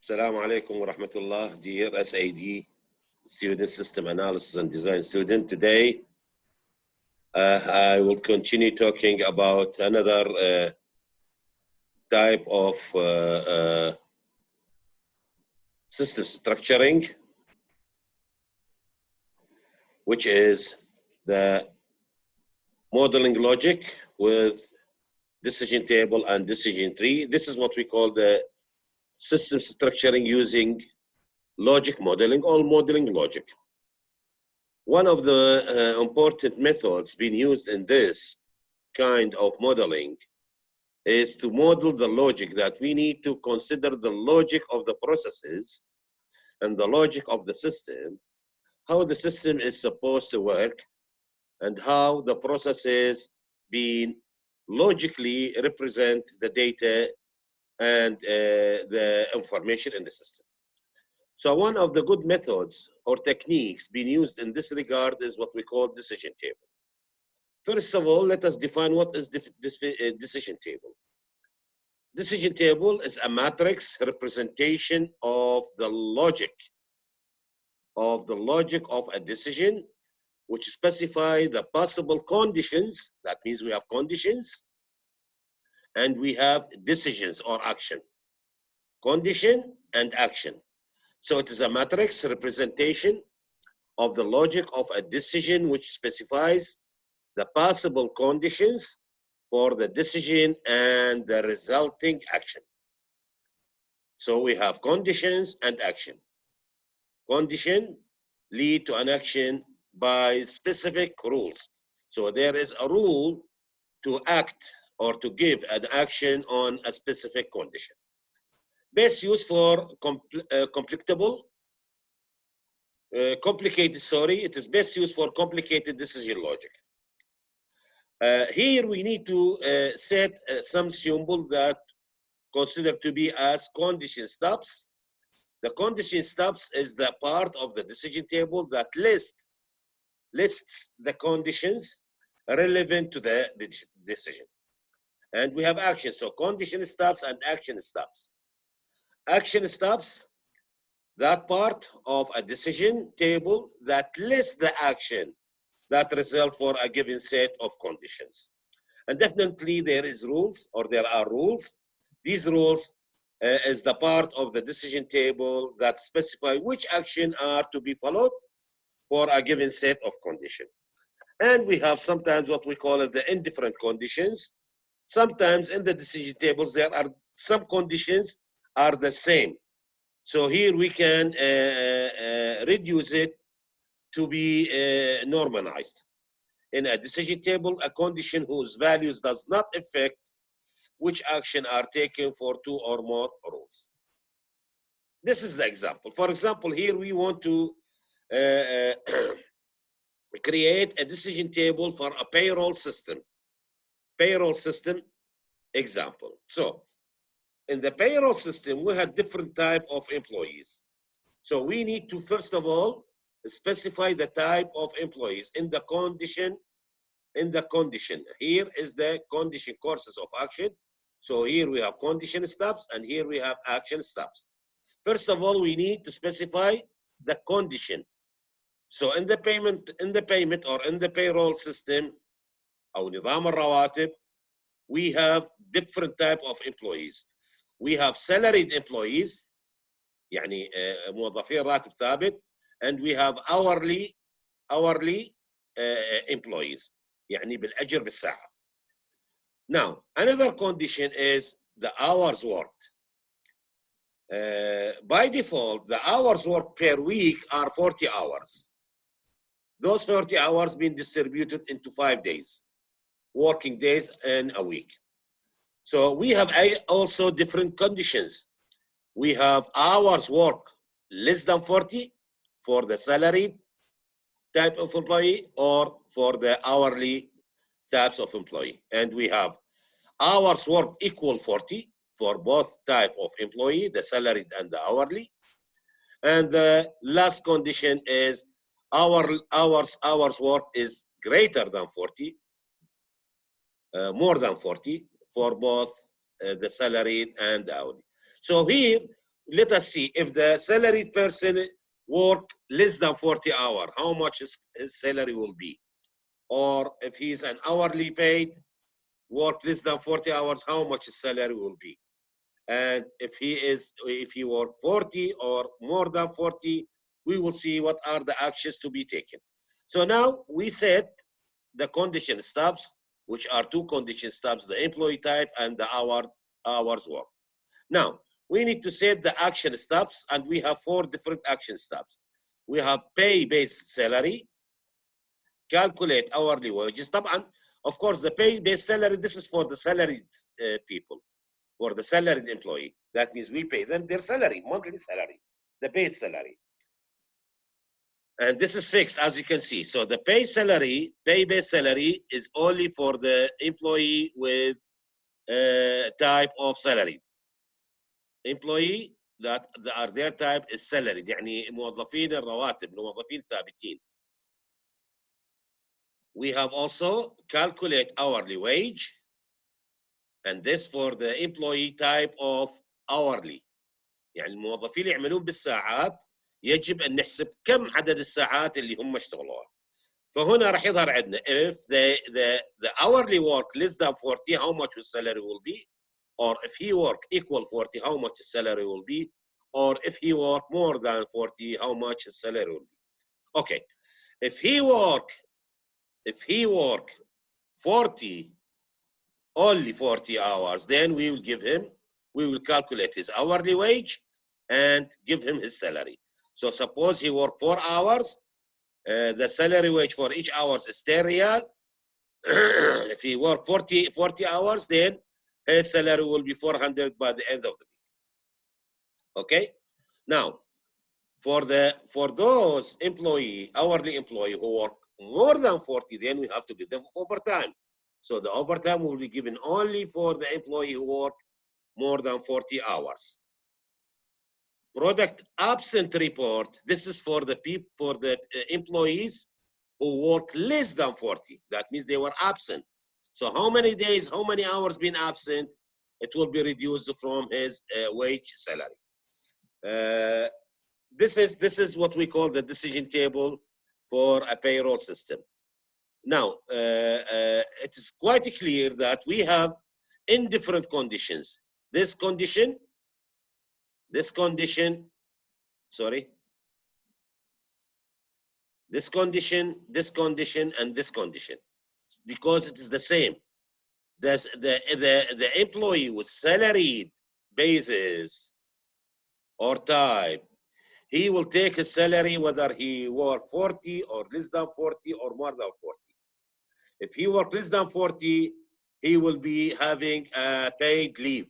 Assalamu alaikum wa rahmatullah, dear SAD student, system analysis and design student. Today, I will continue talking about another type of system structuring, which is the modeling logic with decision table and decision tree. This is what we call the system structuring using logic modeling or modeling logic. One of the important methods being used in this kind of modeling is to model the logic that we need to consider the logic of the processes and the logic of the system, how the system is supposed to work, and how the processes being logically represent the data and the information in the system. So one of the good methods or techniques being used in this regard is what we call decision table. First of all, let us define what is decision table. Decision table is a matrix representation of the logic of a decision, which specify the possible conditions. That means we have conditions and we have decisions or action. Condition and action. So it is a matrix representation of the logic of a decision which specifies the possible conditions for the decision and the resulting action. So we have conditions and action. Condition lead to an action by specific rules. So there is a rule to act or to give an action on a specific condition. Best use for it is best used for complicated decision logic. Here we need to set some symbol that considered to be as condition steps. The condition steps is the part of the decision table that lists the conditions relevant to the decision. And we have action, so condition steps and action steps. Action steps, that part of a decision table that lists the action that result for a given set of conditions. And definitely there are rules. These rules is the part of the decision table that specify which action are to be followed for a given set of conditions. And we have sometimes what we call it the indifferent conditions. Sometimes in the decision tables there are some conditions are the same. So here we can reduce it to be normalized. In a decision table, a condition whose values does not affect which action are taken for two or more rules. This is the example. For example, here we want to create a decision table for a payroll system. Payroll system example. So in the payroll system, we have different type of employees. So we need to, first of all, specify the type of employees in the condition. Here is the condition courses of action. So here we have condition steps and here we have action steps. First of all, we need to specify the condition. So in the payment or in the payroll system, أو نظام الرواتب, we have different type of employees. We have salaried employees, يعني موظفين راتب ثابت, and we have hourly employees, يعني بالأجر بالساعة. Now, another condition is the hours worked. By default, the hours worked per week are 40 hours. Those 40 hours being distributed into 5 days, working days in a week. So we have also different conditions. We have hours work less than 40 for the salaried type of employee or for the hourly types of employee. And we have hours work equal 40 for both type of employee, the salaried and the hourly. And the last condition is hours work is greater than 40, more than 40 for both the salaried and the hourly. So here let us see if the salaried person work less than 40 hours, how much his salary will be. Or if he's an hourly paid, work less than 40 hours, how much his salary will be. And if he work 40 or more than 40, we will see what are the actions to be taken. So now we set the condition stubs, which are two condition stubs, the employee type and the hours work. Now, we need to set the action stubs, and we have 4 different action stubs. We have pay-based salary, calculate hourly wages. Of course, the pay-based salary, this is for the salaried people, for the salaried employee. That means we pay them their salary, monthly salary, the base salary. And this is fixed, as you can see. So the pay-based salary is only for the employee with type of salary. Employee that are their type is salaried، يعني موظفين الرواتب، موظفين ثابتين. We have also calculate hourly wage, and this for the employee type of hourly. يعني الموظفين اللي يعملون بالساعات يجب ان نحسب كم عدد الساعات اللي هم اشتغلوها. فهنا راح يظهر عندنا if the hourly work less than 40, how much his salary will be, or if he work equal 40, how much his salary will be, or if he work more than 40, how much his salary will be. Okay, if he work 40, only 40 hours, then we will calculate his hourly wage and give him his salary. So suppose he work 4 hours, the salary wage for each hour is 10 riyal. If he work 40 hours, then his salary will be 400 by the end of the week. Okay? Now, for those hourly employee who work more than 40, then we have to give them overtime. So the overtime will be given only for the employee who work more than 40 hours. Product absent report, this is for the employees who work less than 40. That means they were absent. So how many days, how many hours been absent, it will be reduced from his wage salary. This is what we call the decision table for a payroll system. Now, it is quite clear that we have in different conditions. This condition, this condition, and this condition, because it is the same. The employee with salaried basis or type, he will take his salary whether he work 40 or less than 40 or more than 40. If he work less than 40, he will be having a paid leave.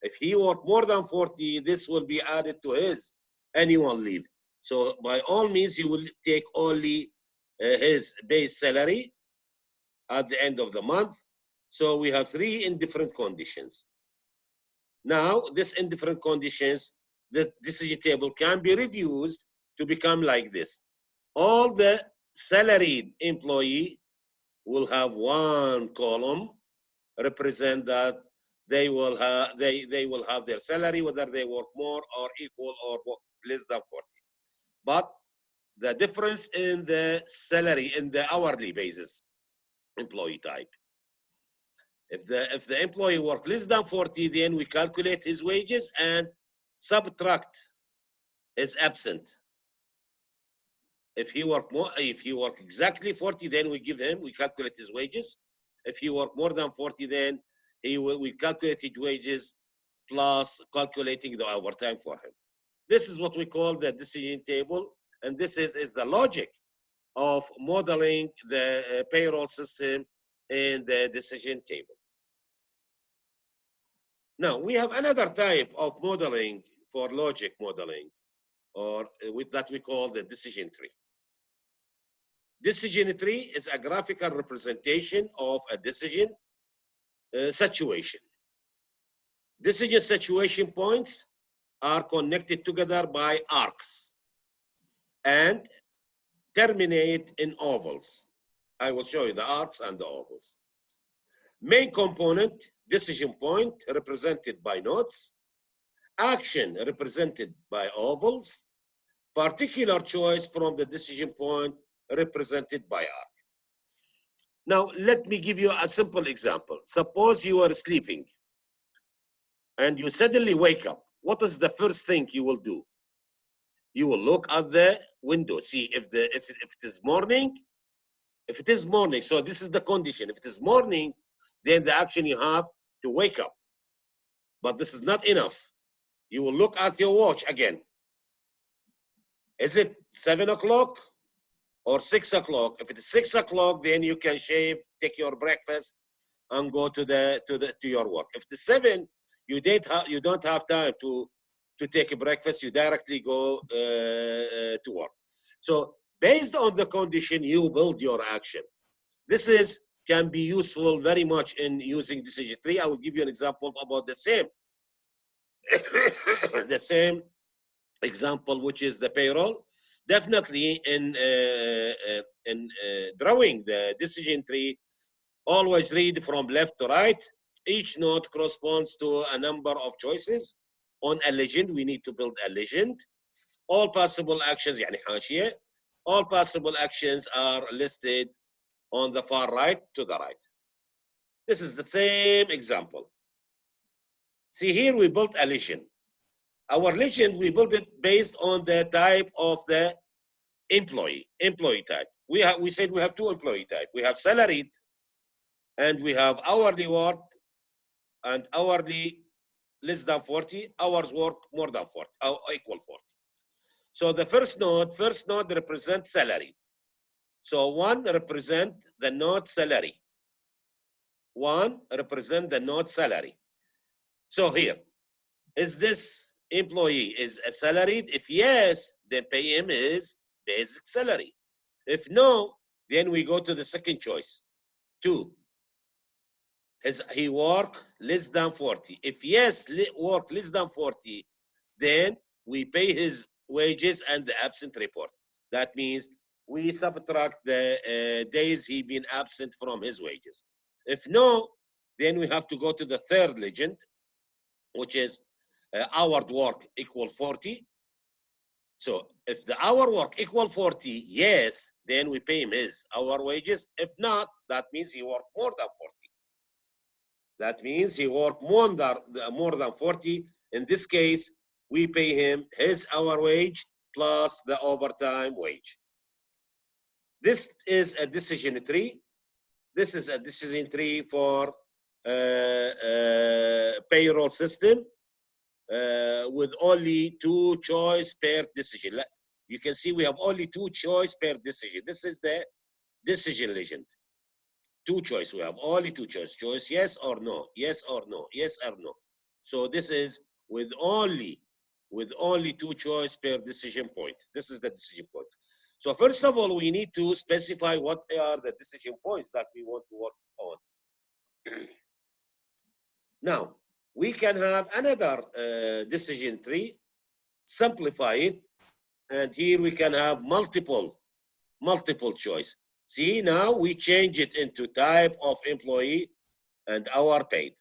If he work more than 40, this will be added to his annual leave. So by all means, he will take only his base salary at the end of the month. So we have 3 indifferent conditions. Now, this indifferent conditions, the decision table can be reduced to become like this. All the salaried employee will have 1 column represent that they will have their salary whether they work more or equal or less than 40. But the difference in the salary in the hourly basis employee type. If the employee work less than 40, then we calculate his wages and subtract his absent. If he work exactly 40, then we calculate his wages. If he work more than 40, then we calculate his wages plus calculating the overtime for him. This is what we call the decision table, and this is the logic of modeling the payroll system in the decision table. Now, we have another type of modeling for logic modeling, or with that we call the decision tree. Decision tree is a graphical representation of a decision situation. Decision situation points are connected together by arcs and terminate in ovals. I will show you the arcs and the ovals. Main component, decision point, represented by nodes, action represented by ovals, particular choice from the decision point represented by arc. Now, let me give you a simple example. Suppose you are sleeping and you suddenly wake up. What is the first thing you will do? You will look at the window, see if it is morning. If it is morning, so this is the condition. If it is morning, then the action you have to wake up. But this is not enough. You will look at your watch again. Is it 7 o'clock or 6 o'clock? If it is 6 o'clock, then you can shave, take your breakfast, and go to your work. If the 7, you don't have time to take a breakfast. You directly go to work. So based on the condition, you build your action. This can be useful very much in using decision tree. I will give you an example about the same the same example, which is the payroll. Definitely in drawing the decision tree, always read from left to right. Each node corresponds to a number of choices. On a legend, we need to build a legend. All possible actions, يعني حاشية. All possible actions are listed on the far right to the right. This is the same example. See here, we built a legend. Our legend, we built it based on the type of the employee type. We said we have 2 employee type. We have salaried and we have hourly work, and hourly less than 40, hours work more than 40, or equal 40. So the first node represents salary. So 1 represent the node salary. 1 represent the node salary. So here, is this employee is a salaried? If yes, then pay him his basic salary. If no, then we go to the second choice. 2, he work less than 40. If yes, work less than 40, then we pay his wages and the absent report. That means we subtract the days he been absent from his wages. If no, then we have to go to the third legend, which is hour work equal 40. So if the hour work equal 40, yes, then we pay him his hour wages. If not, that means he worked more than 40. That means he worked more than 40. In this case, we pay him his hour wage plus the overtime wage. This is a decision tree. This is a decision tree for payroll system with only 2 choice per decision. You can see we have only 2 choice per decision. This is the decision legend. 2 choice. We have only 2 choice. Choice yes or no, yes or no, yes or no. So this is with only 2 choice per decision point. This is the decision point. So first of all, we need to specify what are the decision points that we want to work on. Now, we can have another decision tree, simplify it, and here we can have multiple choice. See, now we change it into type of employee and hour paid.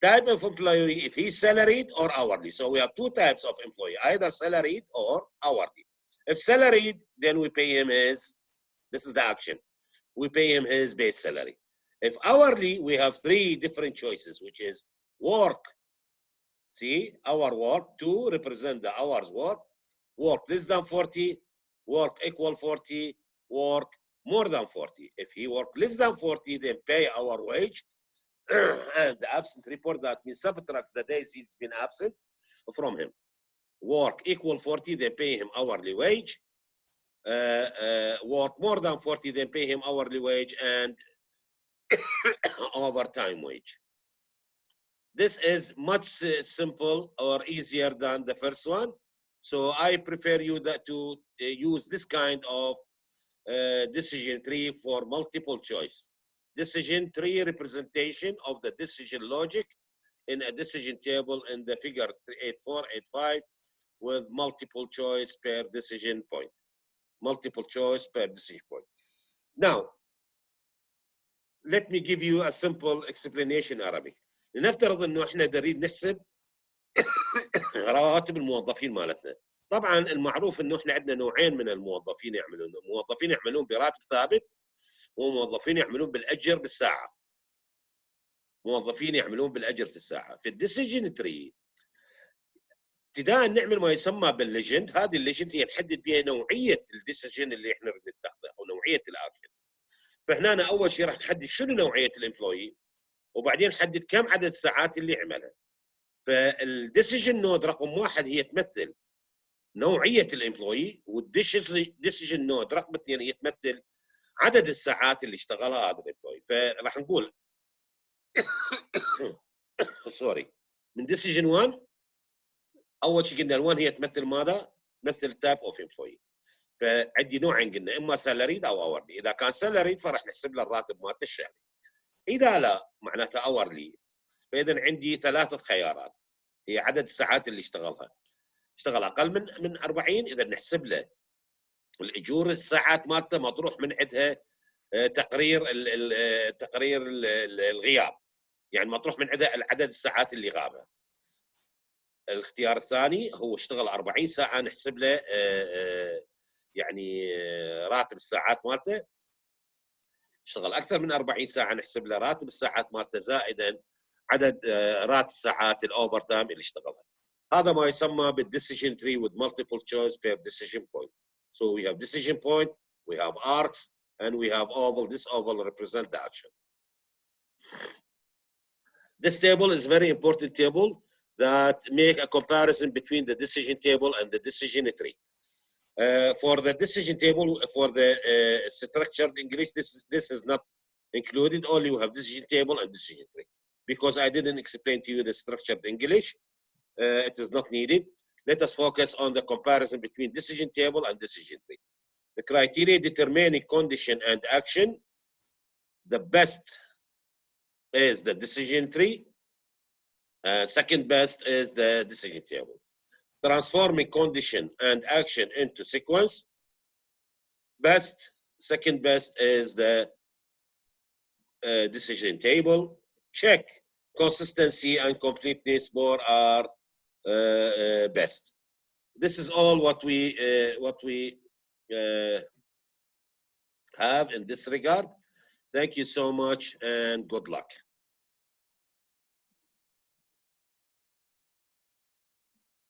Type of employee, if he's salaried or hourly. So we have 2 types of employee, either salaried or hourly. If salaried, then we pay him his, this is the action, we pay him his base salary. If hourly, we have 3 different choices, which is work. See, hour work, 2 represent the hours work less than 40, work equal 40, work more than 40. If he work less than 40, then pay our wage and the absent report, that means subtracts the days he's been absent from him. Work equal 40, then pay him hourly wage. Work more than 40, then pay him hourly wage and overtime wage. This is much simple or easier than the first one. So I prefer you to use this kind of decision tree for multiple choice. Decision tree representation of the decision logic in a decision table in the figure 8485 with multiple choice per decision point. Multiple choice per decision point. Now, let me give you a simple explanation Arabic. لنفترض انه احنا دارين نحسب رواتب الموظفين مالتنا. طبعا المعروف انه احنا عندنا نوعين من الموظفين يعملون، موظفين يعملون براتب ثابت، وموظفين يعملون بالاجر بالساعه. موظفين يعملون بالاجر في الساعه. في الديسيجن تري ابتداء نعمل ما يسمى بالليجند. هذه الليجند هي نحدد بها نوعيه الديسيجن اللي احنا نريد نتخذه او نوعيه الاكشن. فهنا اول شيء راح نحدد شنو نوعيه الامبلوي، وبعدين نحدد كم عدد الساعات اللي عملها. فالديسيجن نود رقم 1 هي تمثل نوعيه الامبلوي، والديسيجن نود رقم 2 هي تمثل عدد الساعات اللي اشتغلها هذا الامبلوي. فراح نقول سوري، من ديسيجن 1 اول شيء قلنا ال1 هي تمثل ماذا؟ تمثل تايب اوف امبلوي. فعندي نوعين قلنا، اما سالاريد او اورلي. اذا كان سالاريد فراح نحسب له الراتب مالته الشهري، اذا لا معناته اورلي. فاذا عندي ثلاثه خيارات، هي عدد الساعات اللي اشتغلها. اشتغل اقل من 40، اذا نحسب له الاجور الساعات مالته مطروح من عندها تقرير الغياب، يعني مطروح من عندها عدد الساعات اللي غابها. الاختيار الثاني هو اشتغل 40 ساعه، نحسب له يعني راتب الساعات مالته. اشتغل اكثر من 40 ساعه نحسب له راتب الساعات مالته زائدا عدد راتب ساعات الاوفر تايم اللي اشتغلها. هذا ما يسمى بالديسيجن تري with multiple choice per decision point. So we have decision point, we have arcs, and we have oval. This oval represent the action. This table is very important table that make a comparison between the decision table and the decision tree. For the decision table, for the structured English, this is not included. Only we have decision table and decision tree. Because I didn't explain to you the structured English, it is not needed. Let us focus on the comparison between decision table and decision tree. The criteria determining condition and action, the best is the decision tree. Second best is the decision table. Transforming condition and action into sequence, best, second best is the decision table. Check consistency and completeness, both are best. This is all what we have in this regard. Thank you so much and good luck.